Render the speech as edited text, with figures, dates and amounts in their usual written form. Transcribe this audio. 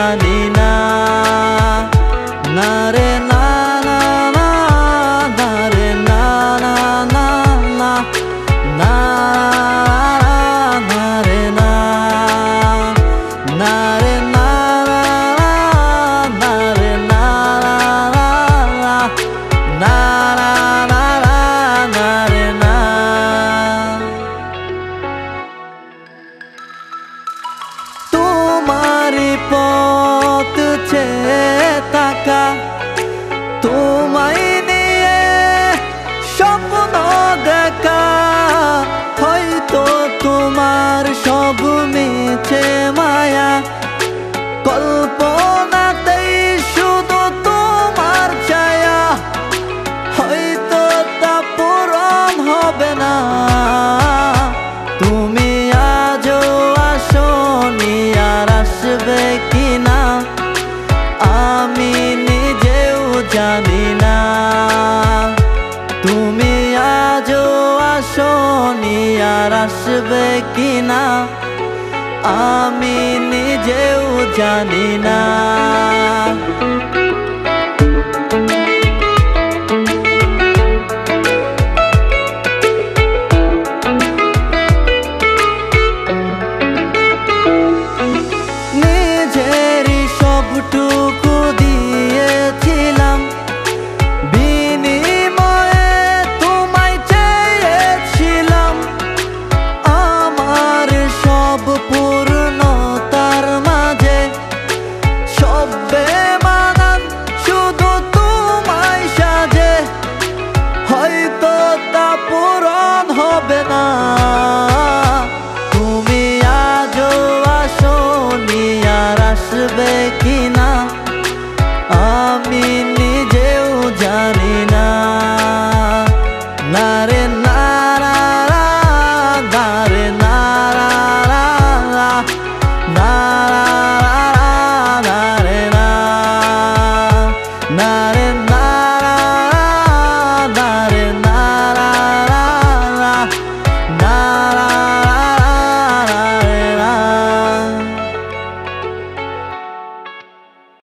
জানি না। না রে না না না না রে না না না না না না রে না না রে না না রে না না না রে না। তোমারি পথ চেয়ে থাকা, তোমায় নিয়ে স্বপ্ন দেখা, হয়তো তোমার সব মিছে মায়া, কল্পনাতেই শুধু তোমার ছায়া, হয়তো তা পূরণ হবে না। তুমি আজও আসোনি, আর আসবে কিনা আমি নিজেও জানি না। তুমি আজও আসোনি, আর আসবে কিনা আমি নিজেও জানি না। নিজেরই সবটুকু দিয়েছিলাম, বিনিময়ে তোমায় চেয়েছিলাম। আমার সব পূর্ণতার মাঝে সব বেমানান শুধু তোমায় সাজে, হয়তো তা পূরণ হবে না। তুমি আজও আসোনি, আর আসবে কিনা আমি নিজেও জানি না। না রে না না রে না না রে না না রে